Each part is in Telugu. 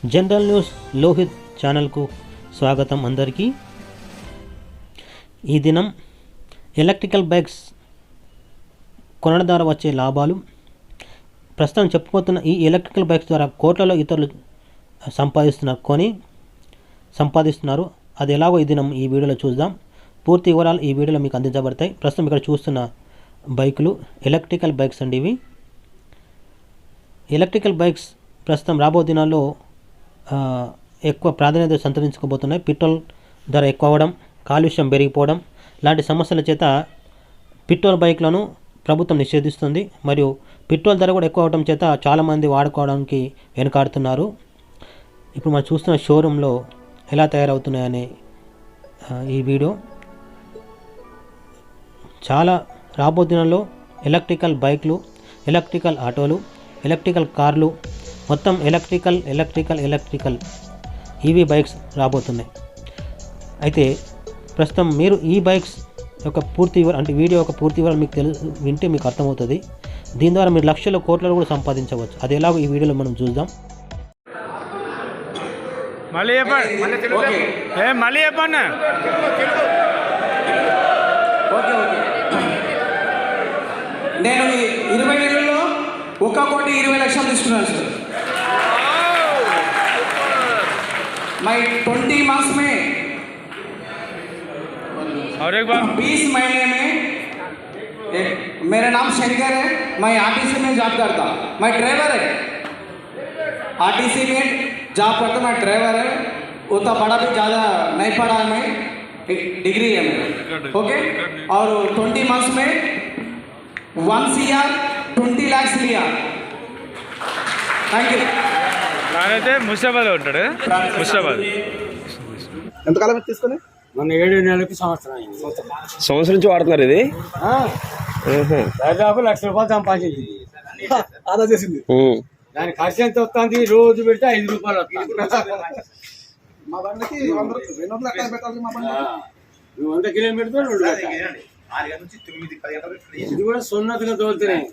జనరల్ న్యూస్ లోహిత్ ఛానల్కు స్వాగతం. అందరికీ ఈ దినం ఎలక్ట్రికల్ బైక్స్ కొనడం ద్వారా వచ్చే లాభాలు, ప్రస్తుతం చెప్పుకోతున్న ఈ ఎలక్ట్రికల్ బైక్స్ ద్వారా కోట్లలో ఇతరులు సంపాదిస్తున్నారు. అది ఎలాగో ఈ దినం ఈ వీడియోలో చూద్దాం. పూర్తి వివరాలు ఈ వీడియోలో మీకు అందించబడతాయి. ప్రస్తుతం ఇక్కడ చూస్తున్న బైకులు ఎలక్ట్రికల్ బైక్స్ అండి. ఇవి ఎలక్ట్రికల్ బైక్స్ ప్రస్తుతం రాబో దినాల్లో ఎక్కువ ప్రాధాన్యత సంతరించుకోబోతున్నాయి. పెట్రోల్ ధర ఎక్కువ అవ్వడం, కాలుష్యం పెరిగిపోవడం లాంటి సమస్యల చేత పెట్రోల్ బైక్లను ప్రభుత్వం నిషేధిస్తుంది. మరియు పెట్రోల్ ధర కూడా ఎక్కువ అవడం చేత చాలామంది వాడుకోవడానికి వెనుకాడుతున్నారు. ఇప్పుడు మనం చూస్తున్న షోరూంలో ఎలా తయారవుతున్నాయనే ఈ వీడియో. చాలా రాబో దినాల్లో ఎలక్ట్రికల్ బైక్లు, ఎలక్ట్రికల్ ఆటోలు, ఎలక్ట్రికల్ కార్లు, మొత్తం ఎలక్ట్రికల్ ఈవీ బైక్స్ రాబోతున్నాయి. అయితే ప్రస్తుతం మీరు ఈ బైక్స్ యొక్క పూర్తి అంటే వీడియో యొక్క పూర్తి వివరాలు మీకు వింటే మీకు అర్థమవుతుంది. దీని ద్వారా మీరు లక్షల కోట్లలో కూడా సంపాదించవచ్చు. అది ఎలాగో ఈ వీడియోలో మనం చూద్దాం. మళ్ళీ చెప్పండి. నేను 20 నెలల్లో 1,20,00,000 తీసుకున్నాను సార్. मैं 20 मंथ्स में 20 महीने में मेरा नाम शंकर है. मैं आरटीसी में जॉब करता. मैं ड्राइवर है. आरटीसी में जॉब करता. मैं ड्राइवर है. उतना बड़ा भी ज़्यादा नहीं पढ़ा है. मैं डिग्री है मेरा. ओके. और 20 मंथ्स में 1 CR 20 lakhs लिया. Thank you. నానైతే ముషాబాద్లో ఉంటాడు. ముషాబాద్ ఎంతకాలం తీసుకుని మన 7 నెలలకి సంవత్సరం నుంచి వాడుతున్నారు. ఇది దాదాపు ₹1,00,000 సంపాదించింది. ఆదా చేసింది. దాని ఖర్చు ఎంత వస్తుంది? రోజు పెడితే ₹5 వస్తుంది. మా బండికి 200 పెట్టాలి. మా బండి 100 కిలోమీటర్లు 2 ఇది కూడా సున్నతిగా తోలుతున్నాయి.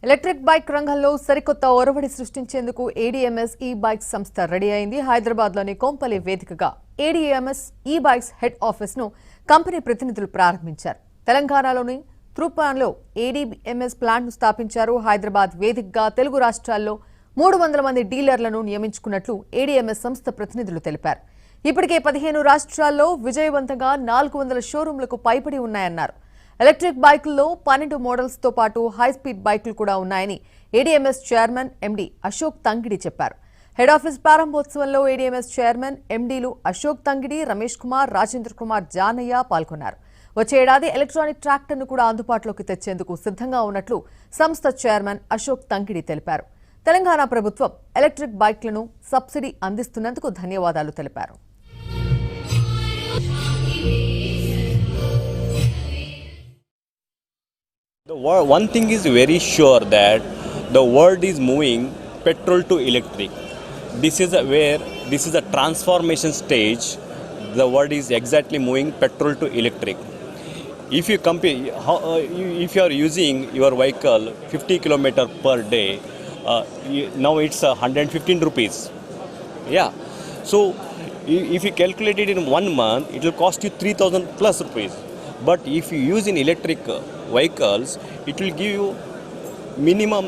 ఎలక్ట్రిక్ బైక్ రంగంలో సరికొత్త ఒరవడి సృష్టించేందుకు ఏడీఎంఎస్ ఈ బైక్స్ సంస్థ రెడీ అయింది. హైదరాబాద్లోని కొంపల్లి వేదికగా ఏడీఎంఎస్ ఈ బైక్స్ హెడ్ ఆఫీస్ను కంపెనీ ప్రతినిధులు ప్రారంభించారు. తెలంగాణలోని త్రూపాన్లో ఏడీఎంఎస్ ప్లాంట్ను స్థాపించారు. హైదరాబాద్ వేదికగా తెలుగు రాష్ట్రాల్లో 300 మంది డీలర్లను నియమించుకున్నట్లు ఏడీఎంఎస్ సంస్థ ప్రతినిధులు తెలిపారు. ఇప్పటికే 15 రాష్ట్రాల్లో విజయవంతంగా 400 షోరూంలకు పైబడి ఉన్నాయన్నారు. ఎలక్ట్రిక్ బైకుల్లో 12 మోడల్స్తో పాటు హైస్పీడ్ బైకులు కూడా ఉన్నాయని ADMS chairman MD Ashok Tangidi చెప్పారు. హెడ్ ఆఫీస్ ప్రారంభోత్సవంలో ఏడీఎంఎస్ చైర్మన్ ఎండీలు అశోక్ తంగిడి, రమేష్ కుమార్, రాజేంద్ర కుమార్ జానయ్య పాల్గొన్నారు. వచ్చే ఏడాది ఎలక్ట్రానిక్ ట్రాక్టర్ను కూడా అందుబాటులోకి తెచ్చేందుకు సిద్ధంగా ఉన్నట్లు సంస్థ చైర్మన్ అశోక్ తంగిడి తెలిపారు. తెలంగాణ ప్రభుత్వం ఎలక్ట్రిక్ బైక్లను సబ్సిడీ అందిస్తున్నందుకు ధన్యవాదాలు తెలిపారు. One thing is very sure that the world is moving petrol to electric. This is a transformation stage. The world is exactly moving petrol to electric. If you compare, if you are using your vehicle 50 km per day, now it's 115 rupees. Yeah. So if you calculate it in 1 month, it will cost you 3,000 plus rupees. But if you use in electric vehicles, it will give you minimum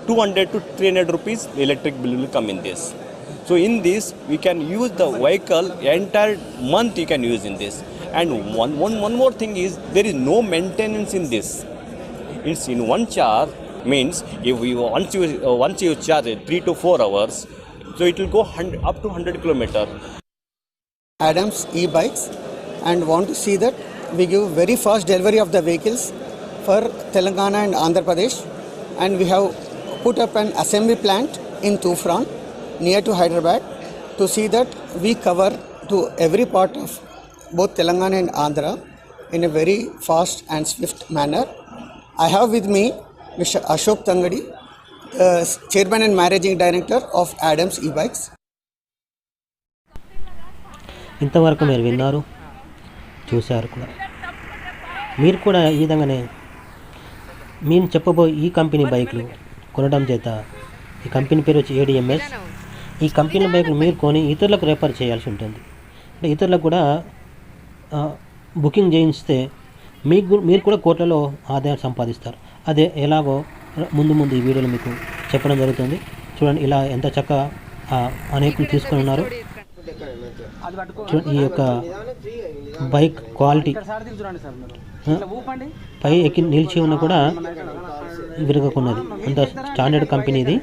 200 to 300 rupees. The electric bill will come in this. So in this, we can use the vehicle entire month. You can use in this. And one more thing is there is no maintenance in this. It's in one charge. Means if you once you charge it 3 to 4 hours, so it will go up to 100 kilometers. Adams e-bikes, and want to see that we give very fast delivery of the vehicles for Telangana and Andhra Pradesh, and we have put up an assembly plant in Tufan near to Hyderabad to see that we cover to every part of both Telangana and Andhra in a very fast and swift manner. I have with me Mr. Ashok Tangadi, Chairman and Managing Director of Adams e-bikes. ఇంతవరకు మీరు విన్నారు, చూశారు కూడా. మీరు కూడా ఈ విధంగానే మేము చెప్పబోయే ఈ కంపెనీ బైకులు కొనడం చేత, ఈ కంపెనీ పేరు వచ్చి ఏడీఎంఎస్. ఈ కంపెనీ బైక్లు మీరు కొని ఇతరులకు రెఫర్ చేయాల్సి ఉంటుంది. అంటే ఇతరులకు కూడా బుకింగ్ చేయిస్తే మీరు కూడా కోట్లలో ఆదాయం సంపాదిస్తారు. అదే ఎలాగో ముందు ఈ వీడియోలో మీకు చెప్పడం జరుగుతుంది. చూడండి ఇలా ఎంత చక్కగా అనేకులు తీసుకొని ఉన్నారు. చూడండి ఈ యొక్క బైక్ క్వాలిటీ పై ఎక్కి నిలిచి ఉన్న కూడా విరగకున్నది. అంత స్టాండర్డ్ కంపెనీ ఇది.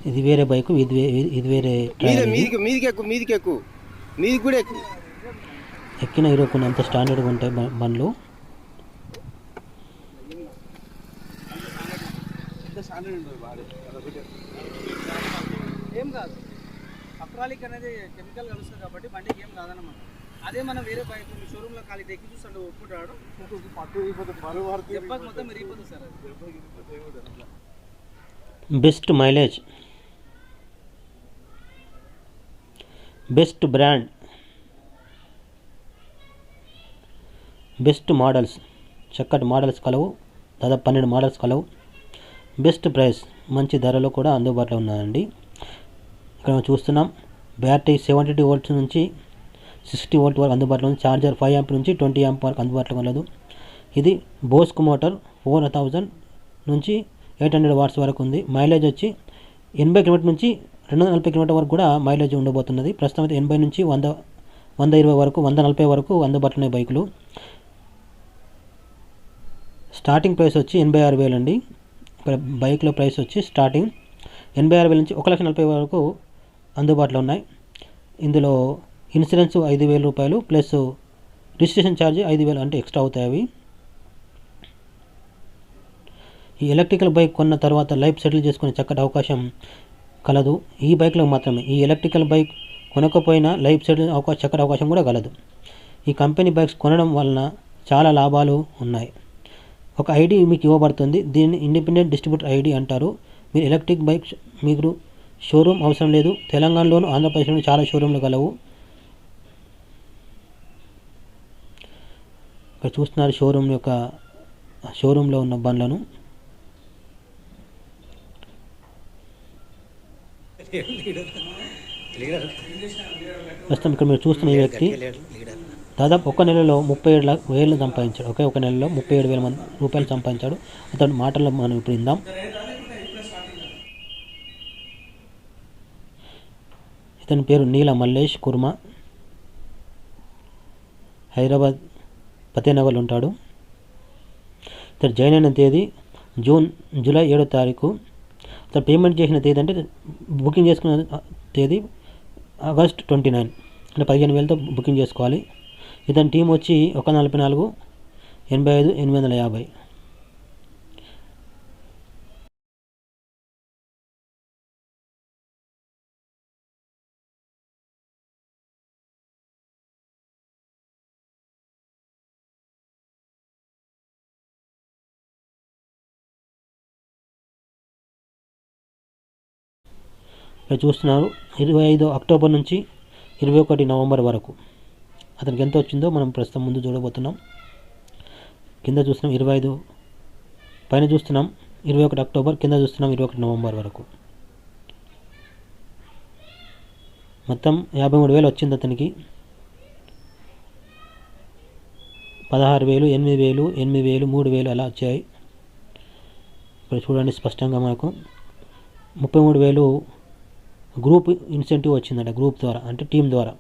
ఇది వేరే బైకు, ఇది వేరే ఎక్కిన ఇరుక్కున్న అంత స్టాండర్డ్గా ఉంటాయి బండ్లు. ఏం కాదు, అక్రాలిక్ అనేది కెమికల్ కలుస్తుంది కాబట్టి బండికి ఏం కాదన్నమాట. అదే మనం వేరే బైక్ షోరూమ్లో ఖాళీ ఎక్కి చూస్తాడు, ఒప్పుకుంటాడు దెబ్బకి మొత్తం విరిగిపోతుంది sir. Best mileage, best brand, best models, చక్కటి మోడల్స్ కలవు. దాదాపు 12 మోడల్స్ కలవు. బెస్ట్ ప్రైస్, మంచి ధరలో కూడా అందుబాటులో ఉన్నాయండి. ఇక్కడ మనం చూస్తున్నాం బ్యాటరీ 72 వోల్ట్స్ నుంచి 60 వోల్ట్ వరకు అందుబాటులో ఉంది. ఛార్జర్ 5 ఆంప్ నుంచి 20 ఆంప్ వరకు అందుబాటులో ఉండదు. ఇది బోస్క్ మోటార్ 4000 నుంచి 800 వాట్స్ వరకు ఉంది. మైలేజ్ వచ్చి 80 కిలోమీటర్ నుంచి 240 కిలోమీటర్ వరకు కూడా మైలేజ్ ఉండబోతున్నది. ప్రస్తుతం అయితే 80 నుంచి 120 వరకు 140 వరకు అందుబాటులో ఉన్నాయి బైకులు. స్టార్టింగ్ ప్రైస్ వచ్చి 86,000 అండి. ఇక్కడ బైక్లో ప్రైస్ వచ్చి స్టార్టింగ్ 86,000 నుంచి 1,40,000 వరకు అందుబాటులో ఉన్నాయి. ఇందులో ఇన్సూరెన్స్ 5,000 రూపాయలు ప్లస్ రిజిస్ట్రేషన్ ఛార్జ్ 5,000 అంటే ఎక్స్ట్రా అవుతాయి అవి. ఈ ఎలక్ట్రికల్ బైక్ కొన్న తర్వాత లైఫ్ సెటిల్ చేసుకునే చక్కటి అవకాశం కలదు ఈ బైక్లో మాత్రమే. ఈ ఎలక్ట్రికల్ బైక్ కొనకపోయినా లైఫ్ సెటిల్ చక్కటి అవకాశం కూడా కలదు. ఈ కంపెనీ బైక్స్ కొనడం వలన చాలా లాభాలు ఉన్నాయి. ఒక ఐడి మీకు ఇవ్వబడుతుంది. దీన్ని ఇండిపెండెంట్ డిస్ట్రిబ్యూటర్ ఐడి అంటారు. మీరు ఎలక్ట్రిక్ బైక్ మీకు షోరూమ్ అవసరం లేదు. తెలంగాణలోను ఆంధ్రప్రదేశ్లోను చాలా షోరూమ్లు కలవు. ఇక్కడ చూస్తున్నారు షోరూంలో ఉన్న బండ్లను. ప్రస్తుతం ఇక్కడ మీరు చూస్తున్న ఈ వ్యక్తి దాదాపు ఒక నెలలో 37,000 సంపాదించాడు. ఒక నెలలో 37,000 రూపాయలు సంపాదించాడు. అతని మాటల్లో మనం ఇప్పుడు విందాం. ఇతని పేరు నీల మల్లేష్ కుర్మా. హైదరాబాద్ ఫతేనగర్లో ఉంటాడు. ఇతను జాయిన్ అయిన తేదీ జూలై 7వ తారీఖు. అతను పేమెంట్ చేసిన తేదీ అంటే బుకింగ్ చేసుకున్న తేదీ ఆగస్ట్ 29 అంటే 15,000తో బుకింగ్ చేసుకోవాలి. ఇతని టీం వచ్చి 144 85 850. ఇక్కడ చూస్తున్నారు 25 అక్టోబర్ నుంచి 21 నవంబర్ వరకు అతనికి ఎంత వచ్చిందో మనం ప్రస్తుతం ముందు చూడబోతున్నాం. కింద చూస్తున్నాం 25, పైన చూస్తున్నాం 21 అక్టోబర్, కింద చూస్తున్నాం 21 నవంబర్ వరకు. మొత్తం 53,000 వచ్చింది అతనికి. 16,000, 8,000, 8,000, 3,000 అలా వచ్చాయి. ఇప్పుడు చూడండి స్పష్టంగా మనకు 33,000 గ్రూప్ ఇన్సెంటివ్ వచ్చిందంట. గ్రూప్ ద్వారా అంటే టీం ద్వారా.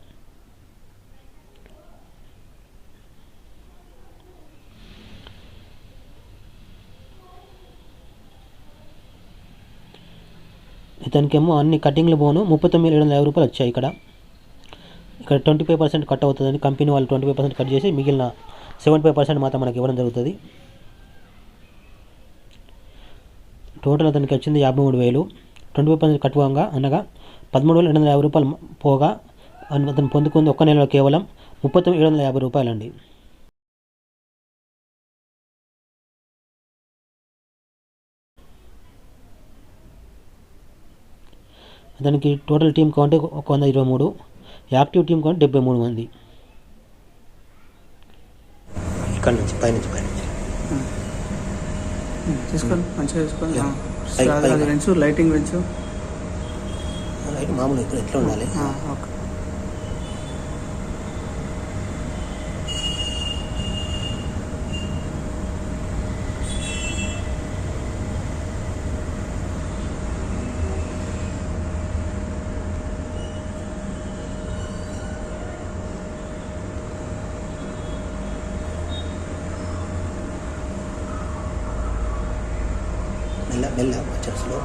ఇతనికేమో అన్ని కటింగ్లు పోను 39,750 రూపాయలు వచ్చాయి. ఇక్కడ 25% కట్ అవుతుందని కంపెనీ వాళ్ళు 25% కట్ చేసి మిగిలిన 75% మాత్రం మనకి ఇవ్వడం జరుగుతుంది. టోటల్ అతనికి వచ్చింది 53,000. 25% కట్టుకోగా అనగా 13,250 రూపాయలు పోగా అతను పొందుకుంది ఒక్క నెలలో కేవలం 39,750 రూపాయలండి. అతనికి total team count 123. Active team కూడా 73 మంది. ఇక్కడ నుంచి పైనుంచి తీసుకోండి, మంచిగా తీసుకోండి. పైకి. పెంచు, లైటింగ్ పెంచు. మామూలు ఇక్కడ ఎట్లా ఉండాలి. ఓకే. మెల్ల స్లో.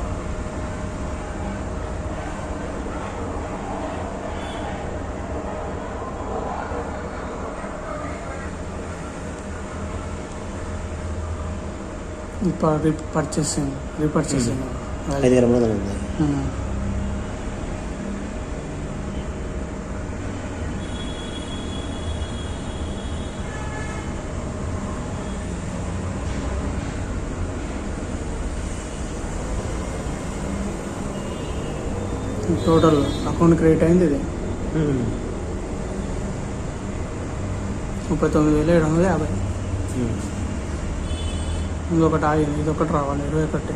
రీపర్చేసింగ్ 5300 ఉంది. టోటల్ అకౌంట్ క్రియేట్ అయింది ఇది 39,750. ఇంకొకటి ఆగింది, ఇది ఒకటి రావాలి. 21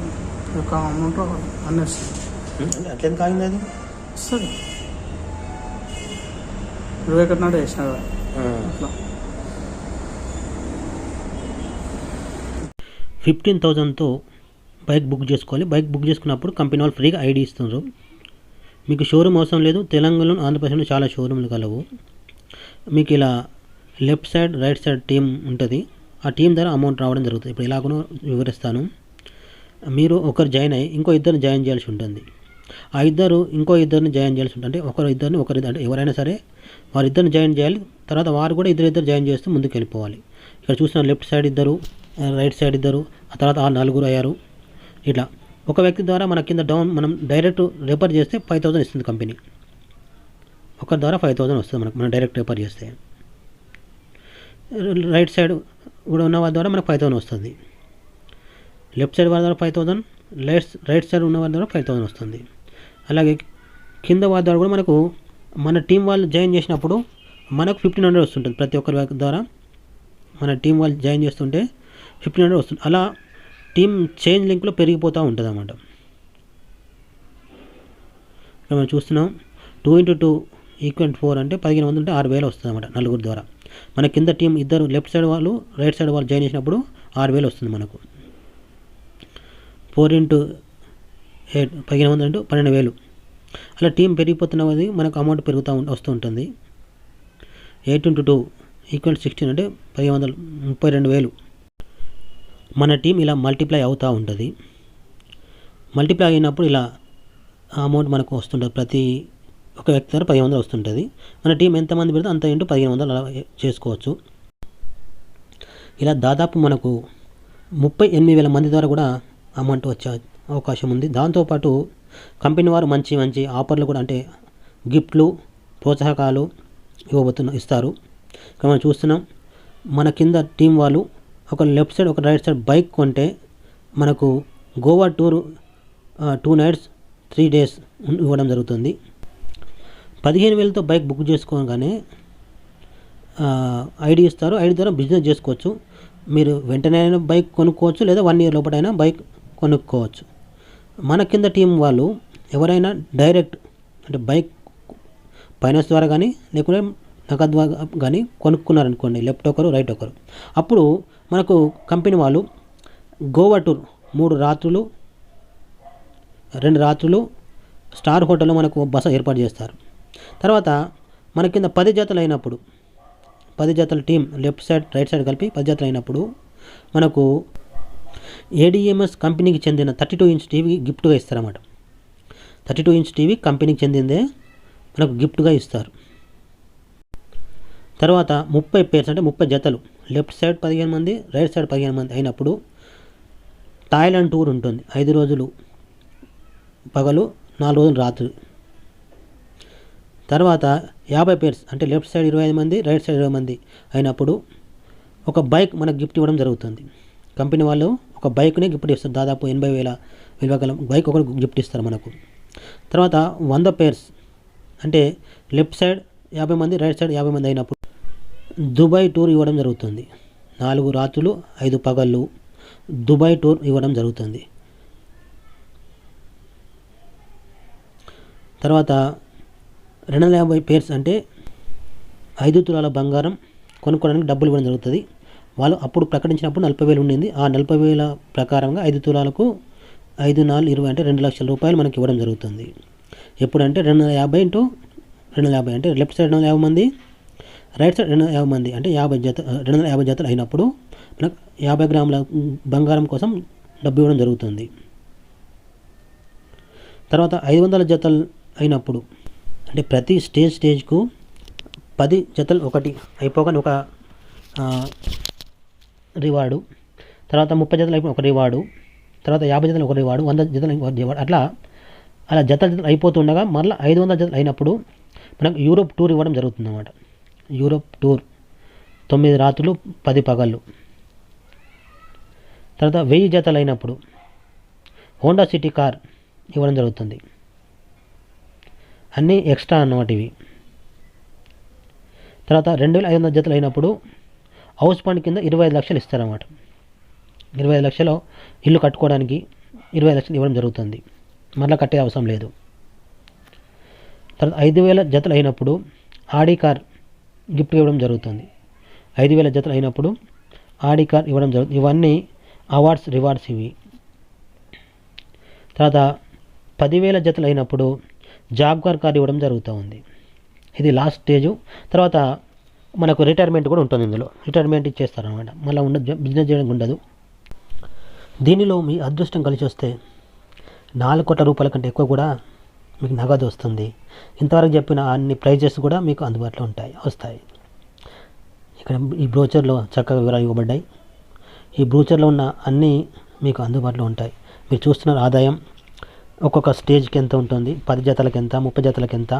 ఒక అమౌంట్ రావాలి అన్నీ వస్తుంది. అట్లేం కాగింది అది వస్తుంది. 21 నాడు వేసిన అట్లా 15,000తో బైక్ బుక్ చేసుకోవాలి. బైక్ బుక్ చేసుకున్నప్పుడు కంపెనీ వాళ్ళు ఫ్రీగా ఐడి ఇస్తున్నారు. మీకు షోరూమ్ అవసరం లేదు. తెలంగాణలో, ఆంధ్రప్రదేశ్లో చాలా షోరూమ్లు కలవు. మీకు ఇలా left side right side team ఉంటుంది. ఆ టీం ద్వారా అమౌంట్ రావడం జరుగుతుంది. ఇప్పుడు ఎలాగో వివరిస్తాను. మీరు ఒకరు జాయిన్ అయ్యి ఇంకో ఇద్దరిని జాయిన్ చేయాల్సి ఉంటుంది. ఆ ఇద్దరు ఇంకో ఇద్దరిని జాయిన్ చేయాల్సి ఉంటుంది. అంటే ఒకరు అంటే ఎవరైనా సరే వారిద్దరిని జాయిన్ చేయాలి. తర్వాత వారు కూడా ఇద్దరు జాయిన్ చేస్తూ ముందుకు వెళ్ళిపోవాలి. ఇక్కడ చూసిన లెఫ్ట్ సైడ్ ఇద్దరు, రైట్ సైడ్ ఇద్దరు, ఆ తర్వాత ఆ 4 అయ్యారు. ఇట్లా ఒక వ్యక్తి ద్వారా మన కింద మనం డైరెక్ట్ రెఫర్ చేస్తే 5,000 ఇస్తుంది కంపెనీ. ఒకరి ద్వారా 5,000 వస్తుంది మనం డైరెక్ట్ రెఫర్ చేస్తే. రైట్ సైడ్ కూడా ఉన్న వాళ్ళ ద్వారా మనకు 5,000 వస్తుంది. లెఫ్ట్ సైడ్ వాళ్ళ ద్వారా 5,000, రైట్ సైడ్ ఉన్న వాళ్ళ ద్వారా 5,000 వస్తుంది. అలాగే కింద వాళ్ళ ద్వారా కూడా మనకు మన టీం వాళ్ళు జాయిన్ చేసినప్పుడు మనకు 1,500 వస్తుంటుంది. ప్రతి ఒక్కరి ద్వారా మన టీం వాళ్ళు జాయిన్ చేస్తుంటే 1,500 వస్తుంది. అలా టీమ్ చేంజ్ లింక్లో పెరిగిపోతూ ఉంటుంది అన్నమాట. ఇక్కడ మనం చూస్తున్నాం 2 × 2 = 4 అంటే 1,500 ఉంటే 6,000 వస్తుంది అన్నమాట నలుగురు ద్వారా. మన కింద టీం ఇద్దరు లెఫ్ట్ సైడ్ వాళ్ళు రైట్ సైడ్ వాళ్ళు జాయిన్ చేసినప్పుడు 6,000 వస్తుంది మనకు. 4 × 8 1,500 అంటే 12,000. అలా టీం పెరిగిపోతున్నది మనకు అమౌంట్ వస్తూ ఉంటుంది. 8 × 2 = 16 అంటే 32,000. మన టీం ఇలా మల్టిప్లై అవుతూ ఉంటుంది. మల్టిప్లై అయినప్పుడు ఇలా అమౌంట్ మనకు వస్తుంటుంది. ప్రతి ఒక వ్యక్తి ద్వారా 1,500 వస్తుంటుంది. మన టీం ఎంతమంది పెడితే అంత ఇంటూ 1,500 అలా చేసుకోవచ్చు. ఇలా దాదాపు మనకు 38,000 మంది ద్వారా కూడా అమౌంట్ వచ్చే అవకాశం ఉంది. దాంతోపాటు కంపెనీ వారు మంచి ఆఫర్లు కూడా, అంటే గిఫ్ట్లు, ప్రోత్సాహకాలు ఇస్తారు. ఇక్కడ మనం చూస్తున్నాం మన కింద టీం వాళ్ళు ఒక లెఫ్ట్ సైడ్ ఒక రైట్ సైడ్ బైక్ కొంటే మనకు గోవా టూర్ 2 nights 3 days ఇవ్వడం జరుగుతుంది. 15,000తో బైక్ బుక్ చేసుకోగానే ఐడి ఇస్తారు. ఐడి ద్వారా బిజినెస్ చేసుకోవచ్చు. మీరు వెంటనే అయినా బైక్ కొనుక్కోవచ్చు, లేదా 1 year లోపలైనా బైక్ కొనుక్కోవచ్చు. మన కింద టీం వాళ్ళు ఎవరైనా డైరెక్ట్ అంటే బైక్ ఫైనాన్స్ ద్వారా కానీ లేకుంటే నగదు ద్వారా కానీ కొనుక్కున్నారనుకోండి, లెఫ్ట్ ఒకరు రైట్ ఒకరు, అప్పుడు మనకు కంపెనీ వాళ్ళు గోవా టూర్ 3 రాత్రులు 2 రాత్రులు స్టార్ హోటల్లో మనకు బస ఏర్పాటు చేస్తారు. తర్వాత మన కింద 10 జతలు అయినప్పుడు, 10 జతల team left side right side కలిపి 10 జతలు అయినప్పుడు మనకు ADMS కంపెనీకి చెందిన 32 inch టీవీ గిఫ్ట్గా ఇస్తారన్నమాట. 32 inch టీవీ కంపెనీకి చెందిందే మనకు గిఫ్ట్గా ఇస్తారు. తర్వాత 30 pairs అంటే 30 జతలు లెఫ్ట్ సైడ్ 15 మంది రైట్ సైడ్ 15 మంది అయినప్పుడు థాయిలాండ్ టూర్ ఉంటుంది. 5 రోజులు పగలు 4 రోజులు రాత్రి. తర్వాత 50 pairs అంటే లెఫ్ట్ సైడ్ 25 మంది రైట్ సైడ్ 20 మంది అయినప్పుడు ఒక బైక్ మనకు గిఫ్ట్ ఇవ్వడం జరుగుతుంది. కంపెనీ వాళ్ళు ఒక బైక్ని గిఫ్ట్ ఇస్తారు. దాదాపు 80,000 విలువ గల బైక్ ఒకటి గిఫ్ట్ ఇస్తారు మనకు. తర్వాత 100 pairs అంటే లెఫ్ట్ సైడ్ 50 మంది, రైట్ సైడ్ 50 మంది అయినప్పుడు దుబాయ్ టూర్ ఇవ్వడం జరుగుతుంది. 4 రాత్రులు 5 పగళ్ళు దుబాయ్ టూర్ ఇవ్వడం జరుగుతుంది. తర్వాత 250 పేర్స్ అంటే 5 తులాల బంగారం కొనుక్కోవడానికి డబ్బులు ఇవ్వడం జరుగుతుంది. వాళ్ళు అప్పుడు ప్రకటించినప్పుడు 40,000 ఉండింది. ఆ 40,000 ప్రకారంగా 5 తులాలకు 5 4 20 అంటే 2 లక్షల రూపాయలు మనకి ఇవ్వడం జరుగుతుంది. ఎప్పుడంటే 250 ఇంటూ 250 అంటే లెఫ్ట్ సైడ్ 250 మంది, రైట్ సైడ్ 250 మంది అంటే 250 జతలు అయినప్పుడు మనకు 50 గ్రాముల బంగారం కోసం డబ్బు ఇవ్వడం జరుగుతుంది. తర్వాత 500 జతలు అయినప్పుడు అంటే ప్రతి స్టేజ్కు 10 జతలు ఒకటి అయిపోగానే ఒక రివార్డు, తర్వాత 30 జతలు అయిపోయి ఒక రివార్డు, తర్వాత 50 జతలు ఒక రివార్డు, 100 జతలు ఒక రివార్డు, అలా జతలు అయిపోతుండగా మళ్ళీ 500 జతలు అయినప్పుడు మనకు యూరోప్ టూర్ ఇవ్వడం జరుగుతుంది అన్నమాట. యూరోప్ టూర్ 9 రాత్రులు 10 పగళ్ళు. తర్వాత 1000 జతలు అయినప్పుడు హోండా సిటీ కార్ ఇవ్వడం జరుగుతుంది. అన్నీ ఎక్స్ట్రా అన్నమాట ఇవి. తర్వాత 2500 జతలు అయినప్పుడు హౌస్ ఫండ్ కింద 25 లక్షలు ఇస్తారన్నమాట. 25 లక్షలు ఇల్లు కట్టుకోవడానికి 25 లక్షలు ఇవ్వడం జరుగుతుంది. మళ్ళీ కట్టే అవసరం లేదు. తర్వాత 5,000 జతలు అయినప్పుడు ఆడి కార్ గిఫ్ట్ ఇవ్వడం జరుగుతుంది. 5,000 జతలు అయినప్పుడు ఆడి కార్ ఇవ్వడం జరుగుతుంది. ఇవన్నీ అవార్డ్స్, రివార్డ్స్ ఇవి. తర్వాత 10,000 జతలు అయినప్పుడు జాగ్వార్ కార్ ఇవ్వడం జరుగుతూ ఉంది. ఇది లాస్ట్ స్టేజు. తర్వాత మనకు రిటైర్మెంట్ కూడా ఉంటుంది. ఇందులో రిటైర్మెంట్ ఇచ్చేస్తారనమాట. మళ్ళీ బిజినెస్ చేయడానికి ఉండదు. దీనిలో మీ అదృష్టం కలిసి వస్తే 4 కోట్ల రూపాయల కంటే ఎక్కువ కూడా మీకు నగదు వస్తుంది. ఇంతవరకు చెప్పిన అన్ని ప్రైజెస్ కూడా మీకు అందుబాటులో వస్తాయి. ఇక్కడ ఈ బ్రోచర్లో చక్కగా వివరాలు ఇవ్వబడ్డాయి. ఈ బ్రోచర్లో ఉన్న అన్నీ మీకు అందుబాటులో ఉంటాయి. మీరు చూస్తున్న ఆదాయం ఒక్కొక్క స్టేజ్కి ఎంత ఉంటుంది, 10 జతలకు ఎంత, 30 జతలకు ఎంత,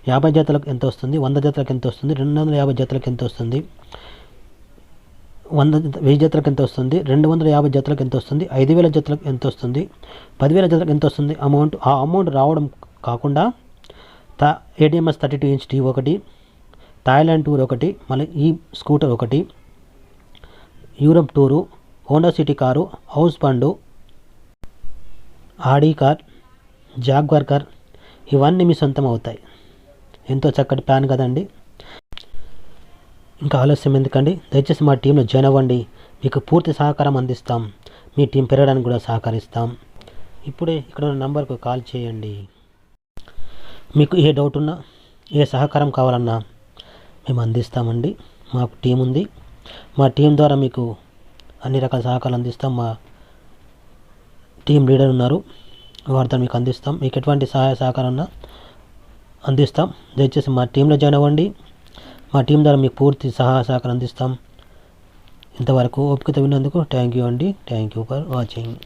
50 జతలకు ఎంత వస్తుంది, 100 జతలకు ఎంత వస్తుంది, 250 జతలకు ఎంత వస్తుంది, 1000 జతలకు ఎంత వస్తుంది, 250 జతలకు ఎంత వస్తుంది, 5,000 జతలకు ఎంత వస్తుంది, 10,000 జతలకు ఎంత వస్తుంది అమౌంట్. ఆ అమౌంట్ రావడం కాకుండా ADMS 32 ఇంచ్ టీవీ ఒకటి, థాయిలాండ్ టూర్ ఒకటి, మళ్ళీ ఈ స్కూటర్ ఒకటి, Europe tour, Honda city car, house fund, Audi car, jaguar car ఇవన్నీ మీ సొంతం అవుతాయి. ఎంతో చక్కటి ప్లాన్ కదండి. ఇంకా ఆలస్యం ఎందుకండి, దయచేసి మా టీంలో జాయిన్ అవ్వండి. మీకు పూర్తి సహకారం అందిస్తాం. మీ టీం పెరగడానికి కూడా సహకరిస్తాం. ఇప్పుడే ఇక్కడ ఉన్న నంబర్కు కాల్ చేయండి. మీకు ఏ డౌట్ ఉన్నా, ఏ సహకారం కావాలన్నా మేము అందిస్తామండి. మాకు టీం ఉంది. మా టీం ద్వారా మీకు అన్ని రకాల సహకారాలు అందిస్తాం. మా టీం లీడర్ ఉన్నారు, వారితో మీకు అందిస్తాం. మీకు ఎటువంటి సహాయ సహకారం ఉన్నా అందిస్తాం. దయచేసి మా టీంలో జాయిన్ అవ్వండి. మా టీం ద్వారా మీకు పూర్తి సహాయ సహకారం అందిస్తాం. ఇంతవరకు ఓపికతో విన్నందుకు థ్యాంక్ యూ అండి. Thank you for watching.